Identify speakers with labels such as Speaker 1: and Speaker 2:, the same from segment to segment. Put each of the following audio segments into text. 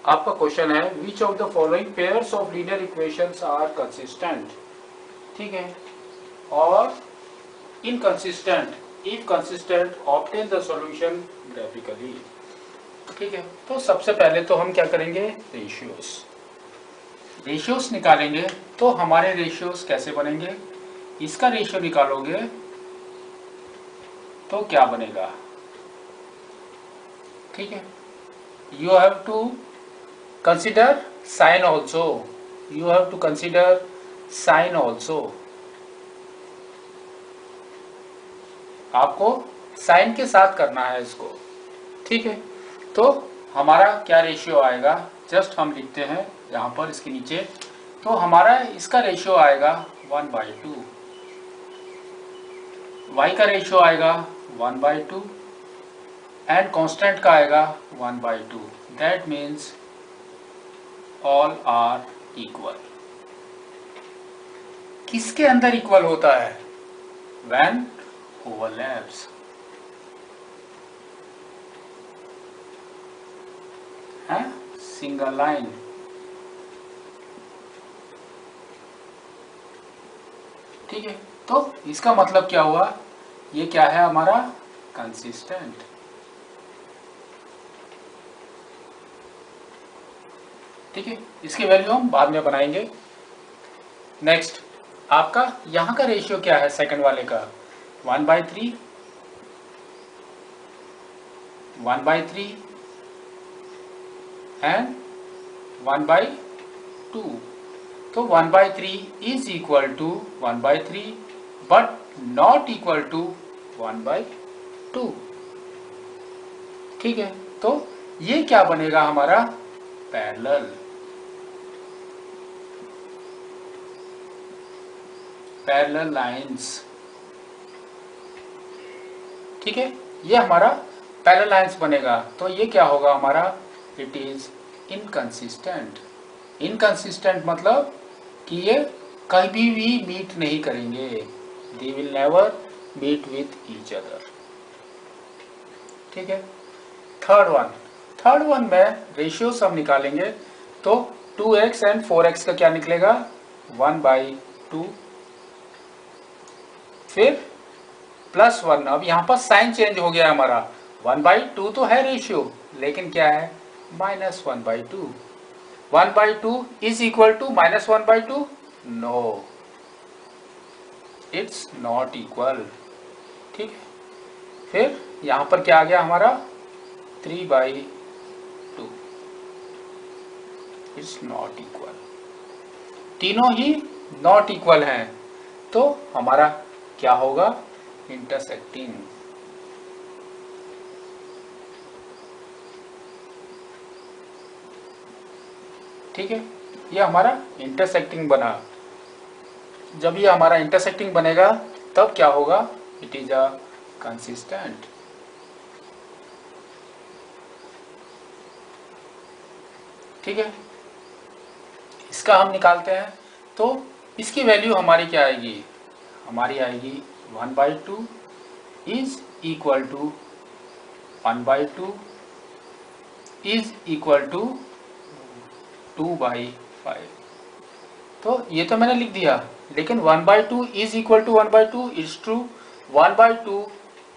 Speaker 1: आपका क्वेश्चन है which of the following pairs of linear equations are consistent, ठीक है, और inconsistent if consistent obtain the solution graphically, ठीक है। तो सबसे पहले तो हम क्या करेंगे, रेशियोस निकालेंगे। तो हमारे रेशियोस कैसे बनेंगे, इसका रेशियो निकालोगे तो क्या बनेगा, ठीक है। You have to consider sign also, you have to consider sign also, आपको साइन के साथ करना है इसको, ठीक है। तो हमारा क्या रेशियो आएगा, जस्ट हम लिखते हैं यहाँ पर इसके नीचे। तो हमारा इसका रेशियो आएगा 1/2, y का रेशियो आएगा 1/2 एंड कांस्टेंट का आएगा 1/2। That means all are equal. किसके अंदर इक्वल होता है, व्हेन ओवरलैप्स, है सिंगल लाइन, ठीक है। तो इसका मतलब क्या हुआ, ये क्या है हमारा कंसिस्टेंट, ठीक है। इसकी वैल्यू हम बाद में बनाएंगे। नेक्स्ट आपका यहाँ का रेशियो क्या है, सेकंड वाले का 1/3, 1/3 एंड 1/2। तो 1/3 is equal to 1/3 but not equal to 1/2, ठीक है। तो ये क्या बनेगा हमारा पैरेलल, पैरेलल लाइंस, ठीक है। ये हमारा पैरेलल लाइंस बनेगा। तो ये क्या होगा हमारा, इट इज इनकंसिस्टेंट। इनकंसिस्टेंट मतलब कि ये कभी भी मीट नहीं करेंगे, they will never meet with each other, ठीक है। थर्ड वन में रेशियोस हम निकालेंगे। तो 2x एंड 4x का क्या निकलेगा, 1/2, फिर +1। अब यहाँ पर साइन चेंज हो गया हमारा, 1/2 तो है रेशियो, लेकिन क्या है -1/2। 1/2 is equal to -1/2, no it's not equal, ठीक है। फिर यहाँ पर क्या आ गया हमारा 3/2, इट्स नॉट इक्वल। तीनों ही नॉट इक्वल हैं, तो हमारा क्या होगा, इंटरसेक्टिंग, ठीक है। ये हमारा इंटरसेक्टिंग बना। जब ये हमारा इंटरसेक्टिंग बनेगा तब क्या होगा, इट इज अ कंसिस्टेंट, ठीक है। इसका हम निकालते हैं। तो इसकी वैल्यू हमारी क्या आएगी, हमारी आएगी 1/2 is equal to 1/2 is equal to 2/5। तो ये तो मैंने लिख दिया, लेकिन 1/2 is equal to 1/2 is true, 1/2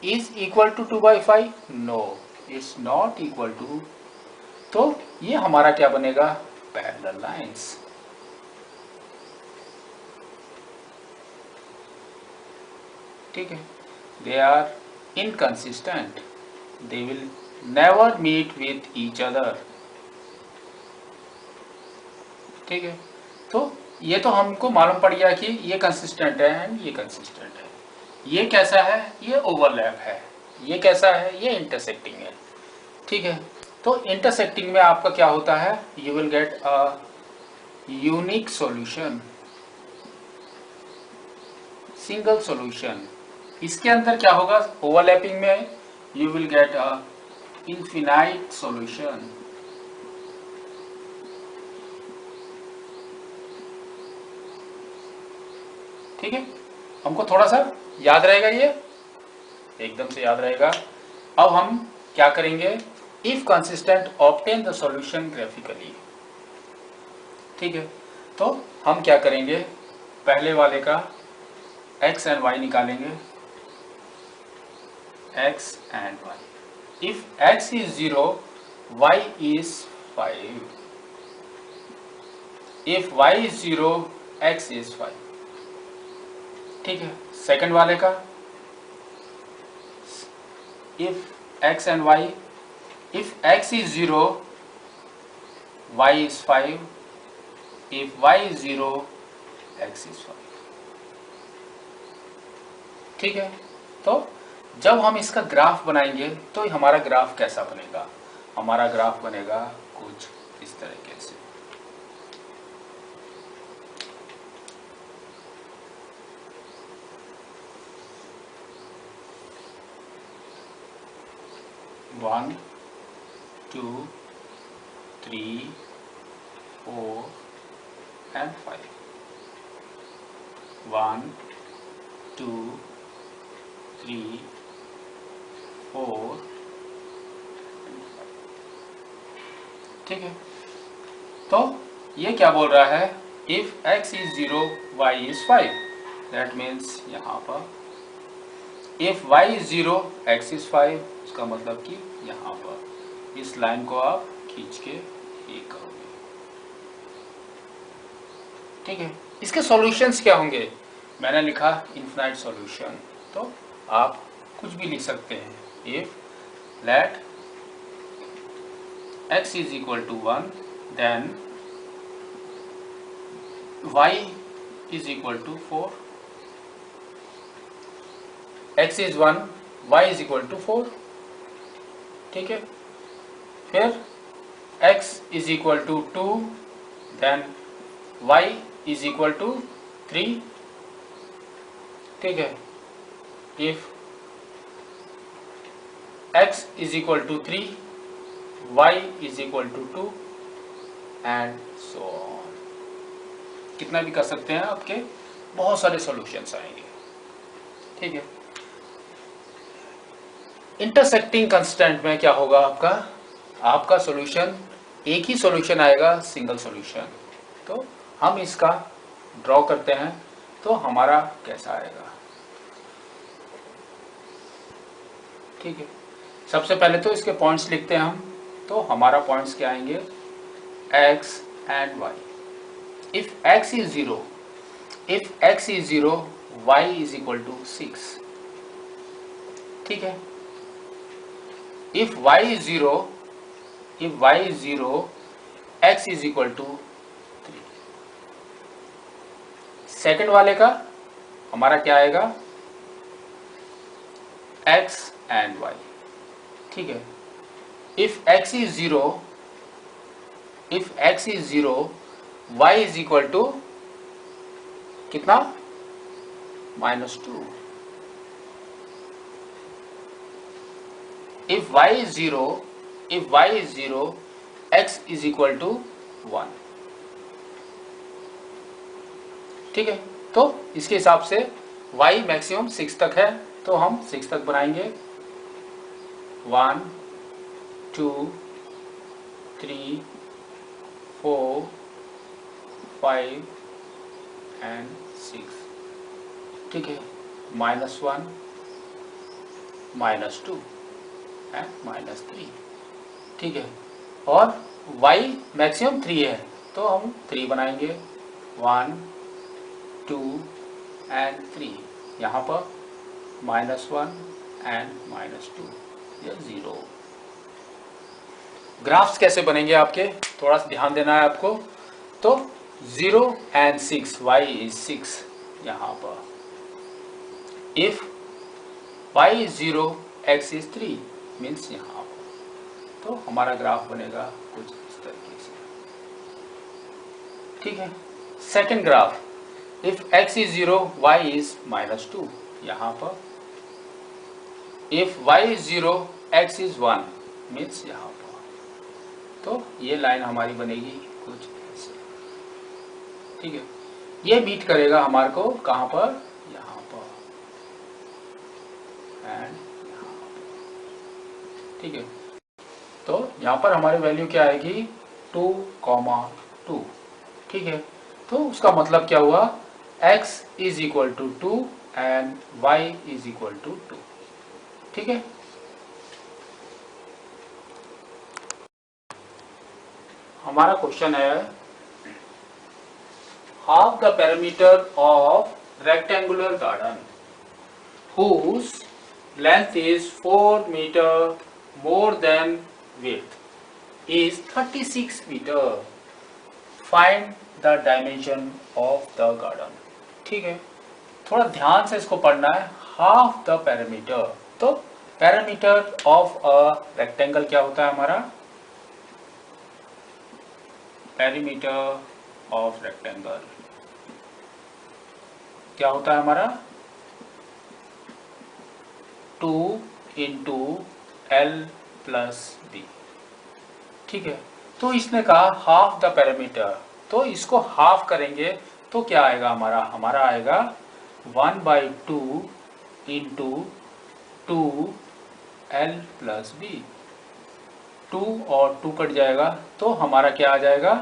Speaker 1: is equal to 2/5, no it's not equal to. तो ये हमारा क्या बनेगा, पैरेलल लाइंस, ठीक है। They are inconsistent, they will never meet with each other, ठीक है। तो ये तो हमको मालूम पड़ गया कि ये कंसिस्टेंट है एंड ये कंसिस्टेंट है। ये कैसा है, ये ओवरलैप है। ये कैसा है, ये इंटरसेक्टिंग है, ठीक है। तो इंटरसेक्टिंग में आपका क्या होता है, you will get a unique solution, single solution. इसके अंदर क्या होगा, ओवरलैपिंग में you will get a infinite solution, ठीक है। हमको थोड़ा सा याद रहेगा, ये एकदम से याद रहेगा। अब हम क्या करेंगे, if consistent obtain the solution graphically. ठीक है, तो हम क्या करेंगे, पहले वाले का x एंड y निकालेंगे, x and y। If x is 0 y is 5, if y is 0 x is 5। ठीक है, सेकंड वाले का if x and y, if x is 0 y is 5, if y is 0 x is 5। ठीक है, तो जब हम इसका ग्राफ बनाएंगे तो हमारा ग्राफ कैसा बनेगा, हमारा ग्राफ बनेगा कुछ इस तरीके से। One 2 3 4 and 5, 1 2 3 4। ठीक है, तो ये क्या बोल रहा है, if x is 0 y is 5, that means यहाँ पर if y is 0 x is 5, उसका मतलब कि यहाँ पर इस लाइन को आप खींच के ये करोगे। ठीक है, इसके सॉल्यूशंस क्या होंगे, मैंने लिखा इनफाइनाइट सॉल्यूशन, तो आप कुछ भी लिख सकते हैं। If let x is equal to 1, then y is equal to 4, x is 1 y is equal to 4। ठीक है, फिर x is equal to 2, then y is equal to 3। ठीक है, if x is equal to 3, y is equal to 2 and so on. कितना भी कर सकते हैं, आपके बहुत सारे सॉल्यूशंस आएंगे। ठीक है, इंटरसेक्टिंग कंस्टेंट में क्या होगा, आपका सॉल्यूशन एक ही सॉल्यूशन आएगा, सिंगल सॉल्यूशन। तो हम इसका ड्रॉ करते हैं, तो हमारा कैसा आएगा। ठीक है, सबसे पहले तो इसके पॉइंट्स लिखते हैं हम, तो हमारा पॉइंट्स क्या आएंगे, x and y। If x is 0, if x is 0 y is equal to 6। ठीक है, if y is 0, if y is 0 x is equal to 3। Second वाले का हमारा क्या आएगा, x and y। ठीक है, if x is 0, if x is 0 y is equal to कितना, -2। if y is 0, if y is 0 x is equal to 1। ठीक है, तो इसके हिसाब से y मैक्सिमम 6 तक है, तो हम 6 तक बनाएंगे, 1 2 3 4 5 एंड 6। ठीक है, -1 -2 एंड -3। ठीक है, और y मैक्सिमम 3 है, तो हम 3 बनाएंगे, 1 2 एंड 3। यहाँ पर -1 एंड -2, यह 0। ग्राफ्स कैसे बनेंगे आपके, थोड़ा सा ध्यान देना है आपको। तो 0 एंड 6, y इज 6 यहाँ पर। If y is 0 x is 3 means यहाँ पर, तो हमारा ग्राफ बनेगा कुछ इस तरीके से। ठीक है, second graph, if x is 0 y is -2 यहाँ पर। If y is 0 x is 1 means यहाँ पर, तो ये लाइन हमारी बनेगी कुछ ऐसे। ठीक है, ये मीट करेगा हमारे को कहाँ पर, यहाँ पर एंड यहाँ पर। ठीक है, तो यहाँ पर हमारी वैल्यू क्या आएगी 2,2। ठीक है, तो उसका मतलब क्या हुआ x is equal to 2 and y is equal to 2। ठीक है, हमारा क्वेश्चन है half the perimeter of rectangular garden whose length is 4 meter more than width is 36 meter. Find the dimension of the garden. ठीक है, थोड़ा ध्यान से इसको पढ़ना है। हाफ द पैरामीटर, तो पैरामीटर ऑफ अ रेक्टेंगल क्या होता है हमारा, पैरामीटर ऑफ रेक्टेंगल क्या होता है हमारा 2 इंटू एल प्लस बी। ठीक है, तो इसने कहा हाफ द पैरामीटर, तो इसको हाफ करेंगे तो क्या आएगा हमारा आएगा 1/2 इंटू 2 एल प्लस बी। 2 और 2 कट जाएगा तो हमारा क्या आ जाएगा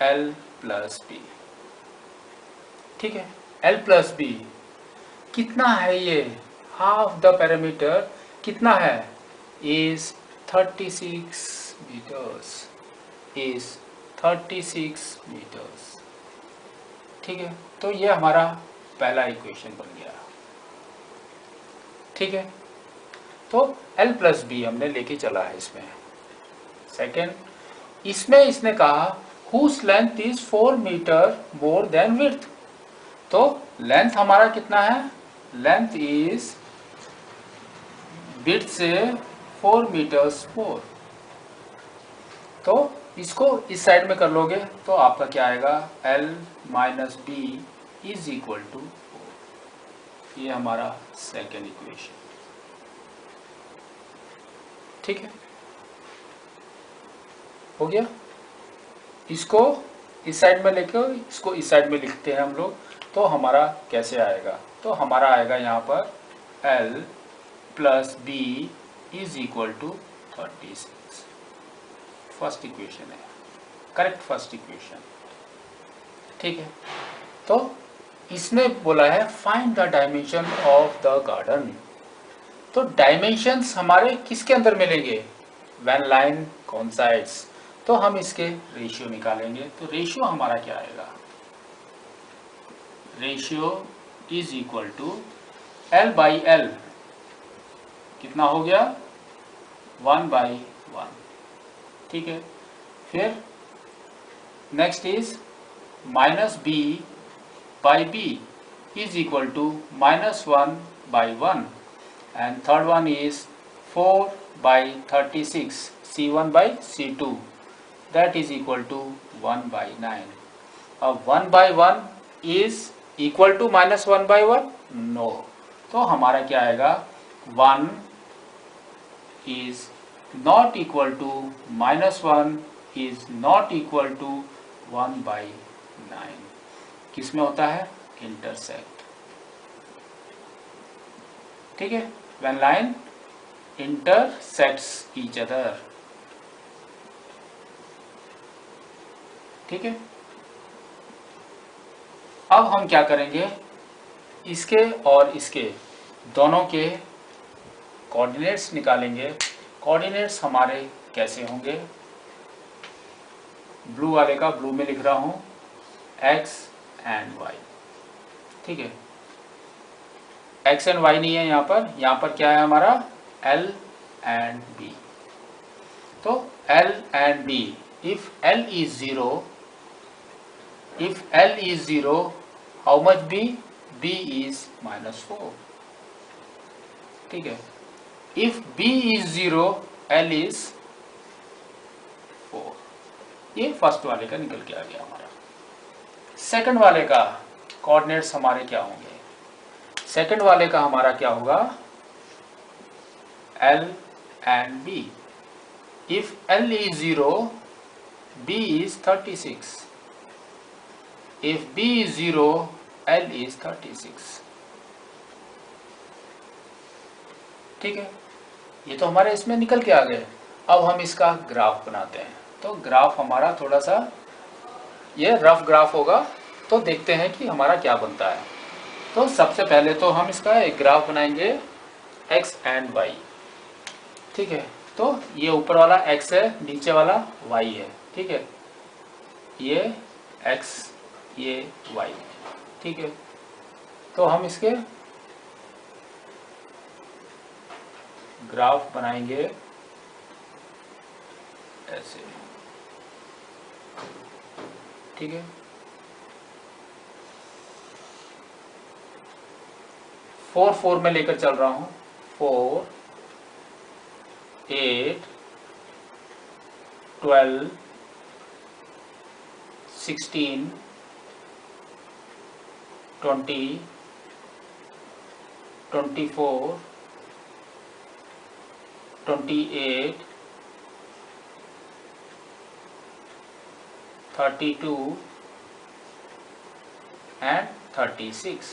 Speaker 1: एल प्लस बी। ठीक है, एल प्लस बी कितना है, ये हाफ द पैरामीटर कितना है इज 36 मीटर्स, इज 36 मीटर्स। ठीक है, तो ये हमारा पहला इक्वेशन बन गया। ठीक है, तो L प्लस बी हमने लेके चला है इसमें। सेकेंड, इसमें इसने कहा whose length is 4 meter more than width, तो लेंथ हमारा कितना है, लेंथ इज विड्थ से 4 मीटर्स मोर। तो इसको इस साइड में कर लोगे तो आपका क्या आएगा L minus B is equal to 4। ये हमारा सेकेंड इक्वेशन। ठीक है, हो गया। इसको इस साइड में लेके इसको इस साइड में लिखते हैं हम लोग, तो हमारा कैसे आएगा, तो हमारा आएगा यहाँ पर L plus B is equal to 36। First equation है, करेक्ट फर्स्ट इक्वेशन। ठीक है, तो इसने बोला है find the dimension of the garden, तो डायमेंशंस हमारे किसके अंदर मिलेंगे, व्हेन लाइन कोइंसाइड्स, तो हम इसके रेशियो निकालेंगे। तो रेशियो हमारा क्या आएगा, ratio is equal to L by L, कितना हो गया 1/1। ठीक है, फिर next is minus B by B is equal to -1/1 and third one is 4/36 C1/C2 that is equal to 1/9। अब 1/1 इज इक्वल टू -1/1 नो, तो हमारा क्या आएगा 1 is not equal to -1 is not equal to 1/9। किस में होता है, इंटरसेक्ट। ठीक है, when line intersects each other। ठीक है, अब हम क्या करेंगे, इसके और इसके दोनों के कोऑर्डिनेट्स निकालेंगे। कोऑर्डिनेट्स हमारे कैसे होंगे, ब्लू वाले का ब्लू में लिख रहा हूं x एंड y। ठीक है, x एंड y नहीं है यहाँ पर क्या है हमारा L एंड B। तो L and B, if L is 0 how much B is -4। ठीक है, if B is 0 L is 4। ये फर्स्ट वाले का निकल के आ गया हमारा। सेकंड वाले का कोऑर्डिनेट्स हमारे क्या होंगे, सेकंड वाले का हमारा क्या होगा L and B। if L is 0 B is 36, if B is 0 L is 36। ठीक है, ये तो हमारे इसमें निकल के आ गए। अब हम इसका ग्राफ बनाते हैं। तो ग्राफ हमारा थोड़ा सा ये रफ ग्राफ होगा, तो देखते हैं कि हमारा क्या बनता है। तो सबसे पहले तो हम इसका एक ग्राफ बनाएंगे x एंड y। ठीक है, तो ये ऊपर वाला x है, नीचे वाला y है। ठीक है, ये x ये y। ठीक है, तो हम इसके ग्राफ बनाएंगे ऐसे। ठीक है, 4 4 में लेकर चल रहा हूं। 4 8 12 16 20 24 28 32 एंड 36।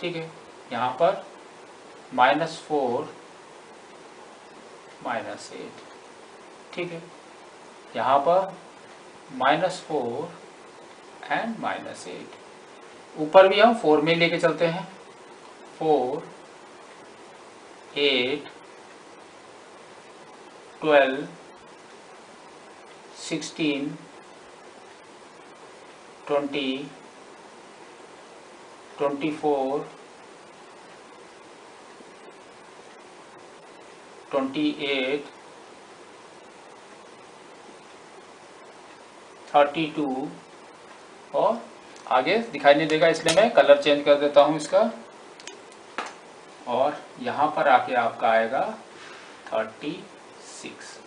Speaker 1: ठीक है, यहाँ पर -4 -8। ठीक है, यहाँ पर -4 एंड -8। ऊपर भी हम 4 में लेके चलते हैं। 4 8 12 16 20 24 28 32 और आगे दिखाई नहीं देगा इसलिए मैं कलर चेंज कर देता हूँ इसका, और यहाँ पर आके आपका आएगा 36।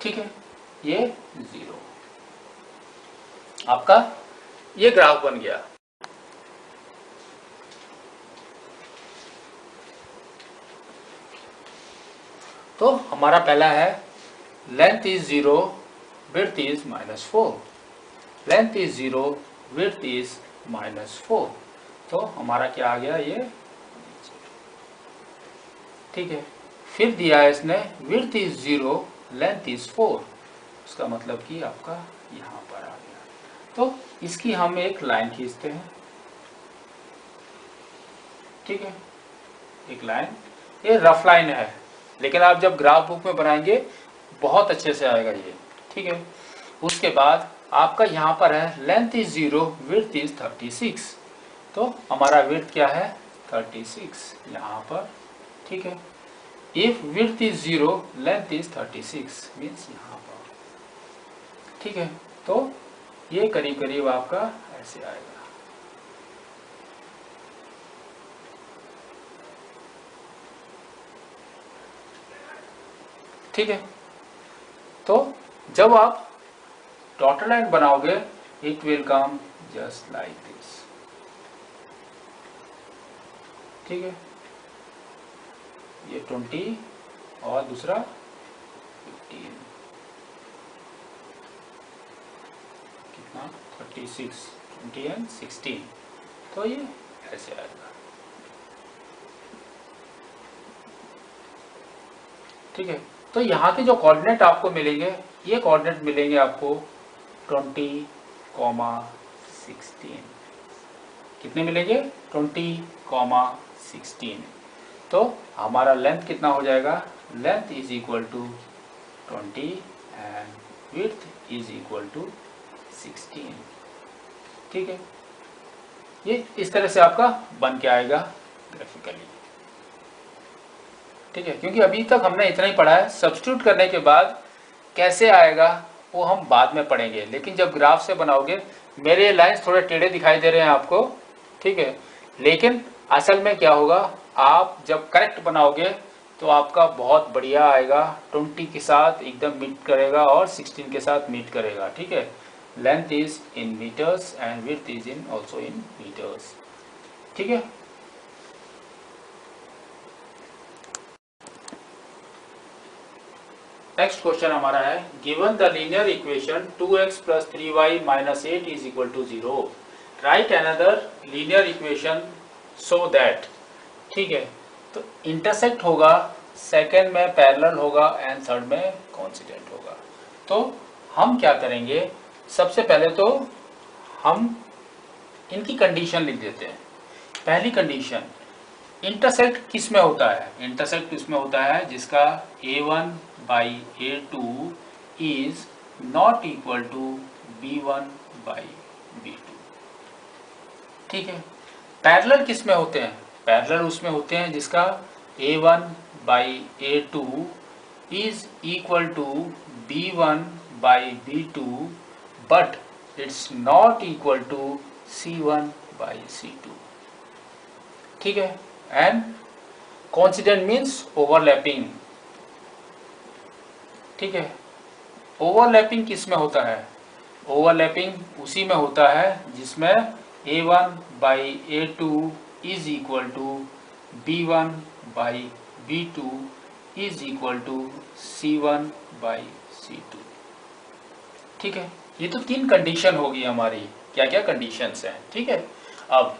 Speaker 1: ठीक है, ये 0 आपका ये ग्राफ बन गया। तो हमारा पहला है length is 0 width is -4। Length is 0 width is -4। तो हमारा क्या आ गया ये। ठीक है, फिर दिया है इसने विड्थ इज 0 लेंथ इज 4। उसका मतलब कि आपका यहाँ पर आ गया। तो इसकी हम एक लाइन खींचते हैं। ठीक है, एक लाइन, ये रफ लाइन है, लेकिन आप जब ग्राफ बुक में बनाएंगे बहुत अच्छे से आएगा ये। ठीक है, उसके बाद आपका यहाँ पर है लेंथ इज 0 विड्थ इज 36। तो हमारा विड्थ क्या है 36 यहाँ पर। ठीक है, if width is 0 length is 36 means यहाँ पर। ठीक है, तो ये करीब करीब आपका ऐसे आएगा। ठीक है, तो जब आप डॉटेड लाइन बनाओगे it will come just like this. ठीक है, ये 20 और दूसरा 15 कितना 36 20 एंड 16। तो ये ऐसे आएगा। ठीक है, तो यहाँ के जो कोऑर्डिनेट आपको मिलेंगे, ये कोऑर्डिनेट मिलेंगे आपको 20, 16। कितने मिलेंगे 20, 16। तो हमारा लेंथ कितना हो जाएगा, length is equal to 20 and width is equal to 16। ठीक है, ये इस तरह से आपका बन के आएगा ग्राफिकली। ठीक है, क्योंकि अभी तक हमने इतना ही पढ़ा है। सब्स्टिट्यूट करने के बाद कैसे आएगा वो हम बाद में पढ़ेंगे, लेकिन जब ग्राफ से बनाओगे, मेरे लाइंस थोड़े टेढ़े दिखाई दे रहे हैं आपको। ठीक है, लेकिन असल में क्या होगा, आप जब करेक्ट बनाओगे तो आपका बहुत बढ़िया आएगा। 20 के साथ एकदम मीट करेगा और 16 के साथ मीट करेगा। ठीक है, length is in meters and width is in also in meters. ठीक है, नेक्स्ट क्वेश्चन हमारा है, given the linear equation 2x + 3y - 8 = 0, right another linear equation so that. ठीक है, तो इंटरसेक्ट होगा सेकेंड में पैरेलल होगा एंड थर्ड में कॉन्सिडेंट होगा। तो हम क्या करेंगे, सबसे पहले तो हम इनकी कंडीशन लिख देते हैं। पहली कंडीशन, इंटरसेक्ट किस में होता है, इंटरसेक्ट इसमें होता है जिसका a1 by a2 is not equal to b1 by b2। ठीक है। पैरेलल किस में होते हैं, पैरेलल उसमें होते हैं जिसका a1 by a2 is equal to b1 by b2 but it's not equal to c1 by c2। ठीक है। And coincident means overlapping. ठीक है। ओवरलैपिंग किस में होता है, ओवरलैपिंग उसी में होता है जिसमें a1 by a2 is equal to b1 by b2 is equal to c1 by c2। ठीक है। ये तो तीन कंडीशन होगी हमारी, क्या क्या कंडीशंस हैं। ठीक है। अब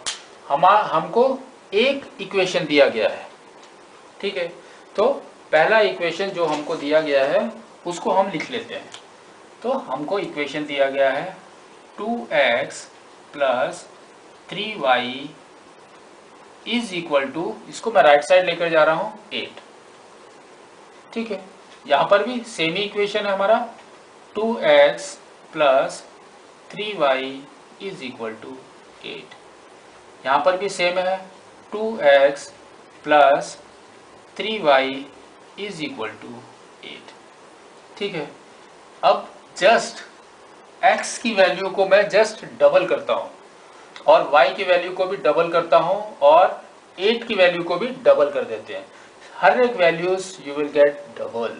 Speaker 1: हमको एक इक्वेशन दिया गया है। ठीक है। तो पहला इक्वेशन जो हमको दिया गया है उसको हम लिख लेते हैं। तो हमको इक्वेशन दिया गया है 2x plus 3y is equal to, इसको मैं राइट साइड लेकर जा रहा हूँ 8। ठीक है। यहाँ पर भी सेम ही इक्वेशन है हमारा, 2x plus 3y is equal to 8। यहाँ पर भी सेम है, 2x plus 3y is equal to 8। ठीक है। अब जस्ट x की वैल्यू को मैं जस्ट डबल करता हूँ और y की वैल्यू को भी डबल करता हूँ और 8 की वैल्यू को भी डबल कर देते हैं। हर एक values you will get double.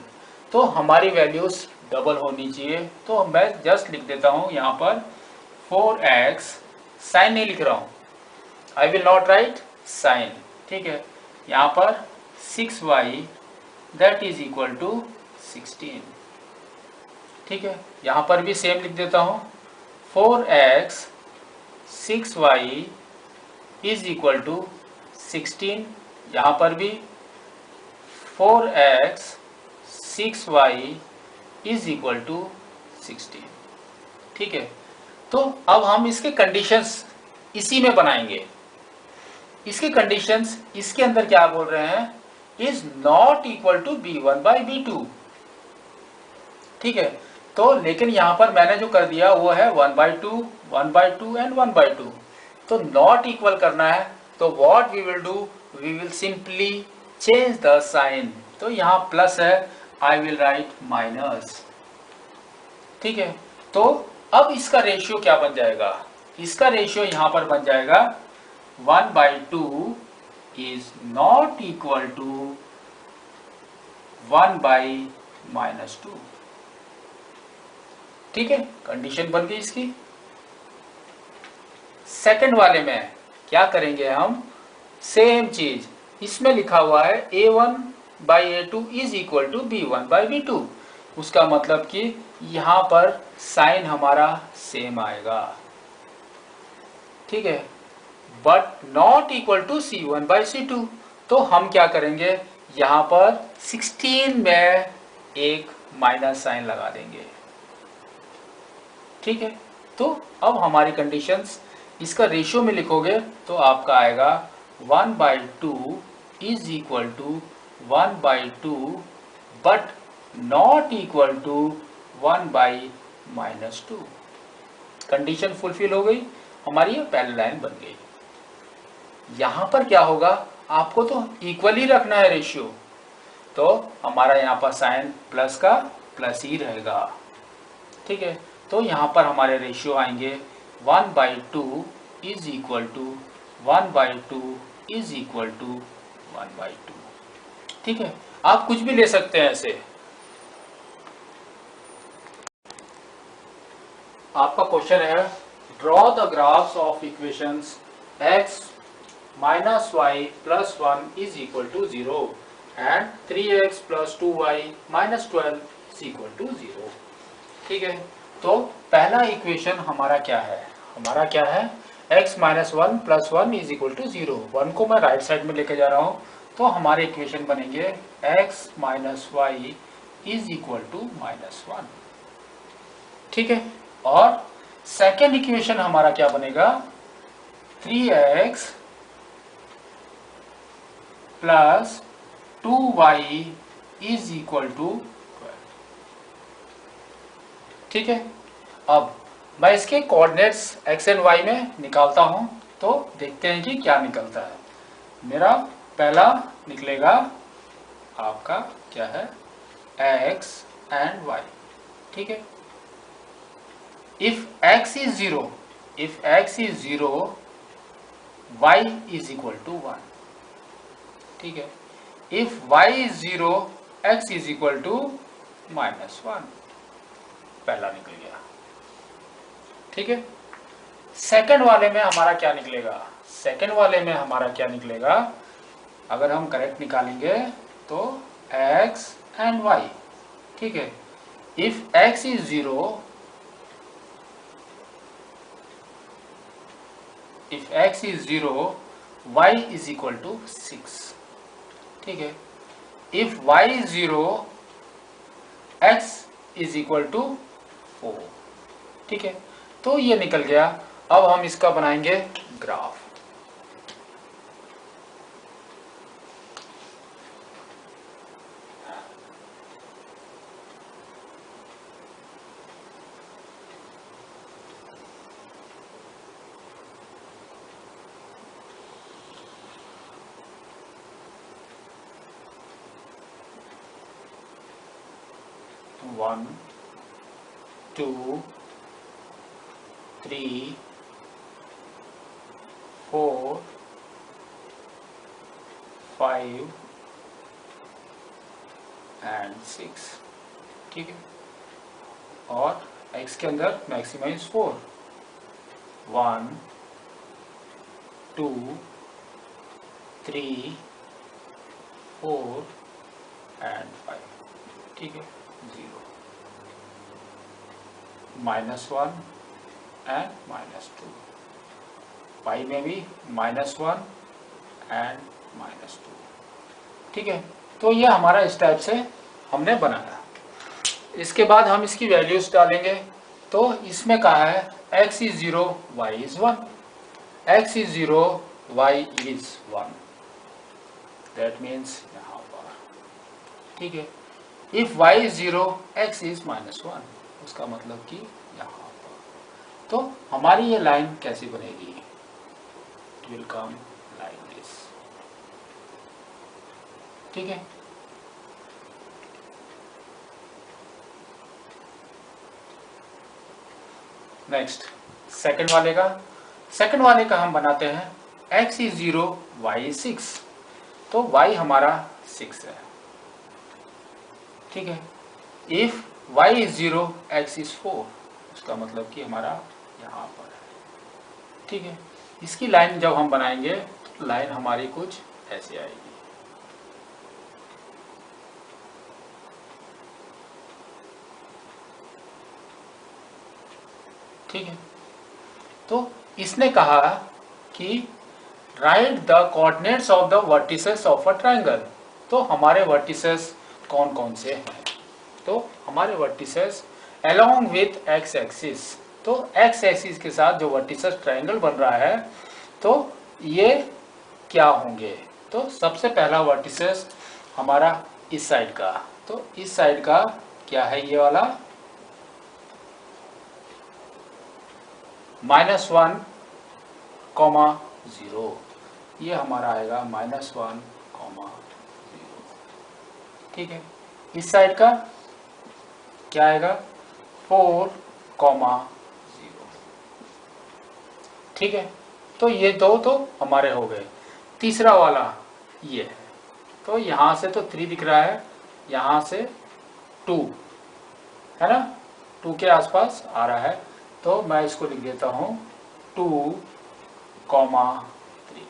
Speaker 1: तो हमारी वैल्यूज डबल होनी चाहिए। तो मैं जस्ट लिख देता हूँ यहाँ पर 4x, साइन नहीं लिख रहा हूँ, I will not write sign. ठीक है। यहाँ पर 6y that is equal to 16। ठीक है। यहाँ पर भी सेम लिख देता हूँ, 4x 6y is equal to 16। यहाँ पर भी 4x 6y is equal to 16। ठीक है। तो अब हम इसके कंडीशंस इसी में बनाएंगे। इसके कंडीशंस इसके अंदर क्या बोल रहे हैं, is not equal to b1 by b2। ठीक है। तो लेकिन यहाँ पर मैंने जो कर दिया वो है 1/2, 1/2 एंड 1/2। तो नॉट इक्वल करना है, तो what we will do, we will simply change the sign. तो यहाँ प्लस है, आई विल राइट माइनस। ठीक है। तो अब इसका रेशियो क्या बन जाएगा, इसका रेशियो यहाँ पर बन जाएगा 1/2 इज नॉट इक्वल टू 1/-2। ठीक है। कंडीशन बन गई इसकी। सेकंड वाले में क्या करेंगे हम, सेम चीज, इसमें लिखा हुआ है a1 by a2 is equal to b1 by b2। उसका मतलब कि यहाँ पर साइन हमारा सेम आएगा। ठीक है। But not equal to c1 by c2। तो हम क्या करेंगे, यहाँ पर 16 में एक माइनस साइन लगा देंगे। ठीक है। तो अब हमारी कंडीशंस, इसका रेशियो में लिखोगे तो आपका आएगा 1/2 is equal to 1/2 but not equal to 1/-2। Condition fulfill हो गई, हमारी ये पहली लाइन बन गई। यहाँ पर क्या होगा, आपको तो इक्वल ही रखना है रेशियो, तो हमारा यहाँ पर साइन प्लस का प्लस ही रहेगा। ठीक है। तो यहाँ पर हमारे रेशियो आएंगे 1/2 is equal to 1/2 is equal to 1/2। ठीक है। आप कुछ भी ले सकते हैं ऐसे। आपका क्वेश्चन है, draw the graphs of equations x minus y plus 1 is equal to 0 and 3x plus 2y minus 12 is equal to 0। ठीक है। तो पहला इक्वेशन हमारा क्या है, हमारा क्या है, x minus 1 plus 1 is equal to 0। 1 को मैं राइट साइड में लेके जा रहा हूँ, तो तो हमारे इक्वेशन बनेंगे x minus Y is equal to -1। ठीक है, और सेकेंड इक्वेशन हमारा क्या बनेगा, 3x plus 2y is equal to 12। ठीक है, अब मैं इसके कोऑर्डिनेट्स x एंड y में निकालता हूं, तो देखते हैं कि क्या निकलता है। मेरा पहला निकलेगा आपका क्या है, x एंड y। ठीक है, if x is 0, if x is 0 y is equal to 1। ठीक है, if y is 0 x is equal to -1। पहला निकल गया। ठीक है, सेकंड वाले में हमारा क्या निकलेगा, सेकंड वाले में हमारा क्या निकलेगा, अगर हम करेक्ट निकालेंगे तो x एंड y। ठीक है, if x is 0, if x is 0 y is equal to 6। ठीक है, if y is 0 x is equal to 4। ठीक है, तो ये निकल गया। अब हम इसका बनाएंगे ग्राफ। One, 2, 3, 4, 5 and 6। ठीक है, और x के अंदर मैक्सिमम इज 4। 1, 2, 3, 4 एंड 5। ठीक है, 0, -1 एंड -2। पाई में भी -1 एंड -2। ठीक है, तो ये हमारा इस टाइप से हमने बनाया। इसके बाद हम इसकी वैल्यूज डालेंगे। तो इसमें कहा है x is 0 y is 1, x is 0 y is 1, that means यहाँ पर। ठीक है, if y is 0 x is -1, उसका मतलब कि यहाँ पर। तो हमारी ये लाइन कैसी बनेगी, it will come like this. ठीक है, नेक्स्ट सेकंड वाले का, सेकंड वाले का हम बनाते हैं x इज 0 y इज 6। तो y हमारा 6 है। ठीक है, if y is 0 x is 4, उसका मतलब कि हमारा यहाँ पर है। ठीक है, इसकी लाइन जब हम बनाएंगे तो लाइन हमारी कुछ ऐसे आएगी। ठीक है, तो इसने कहा कि right the coordinates of the vertices of a triangle. तो हमारे वर्टिसेस कौन कौन से हैं, तो हमारे vertices along with x axis. तो एक्स एक्सिस के साथ जो वर्टिसेस ट्रायंगल बन रहा है, तो ये क्या होंगे, तो सबसे पहला वर्टिसेस हमारा इस साइड का, तो इस साइड का क्या है, ये वाला -1, (0), ये हमारा आएगा -1, 0। ठीक है, इस साइड का क्या आएगा, 4, 0। ठीक है, तो ये दो तो हमारे हो गए। तीसरा वाला ये है, तो यहाँ से तो 3 दिख रहा है, यहाँ से 2 है ना, 2 के आसपास आ रहा है। तो मैं इसको लिख देता हूँ 2, 3।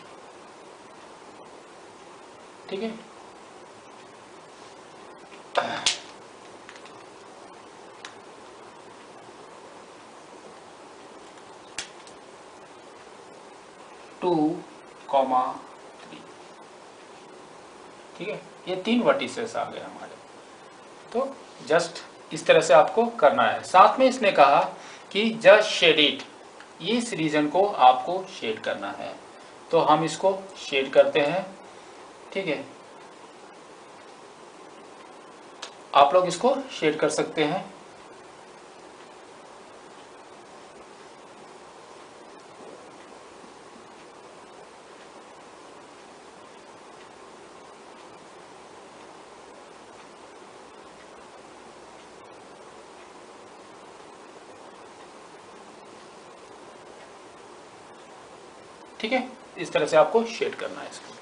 Speaker 1: ठीक है, (2, 3). ठीक है, ये 3 वर्टिसेस आ गए हमारे। तो जस्ट इस तरह से आपको करना है। साथ में इसने कहा कि जस्ट शेड इट, इस रीजन को आपको शेड करना है। तो हम इसको शेड करते हैं, ठीक है, आप लोग इसको शेड कर सकते हैं। ठीक है, इस तरह से आपको शेड करना है इसको।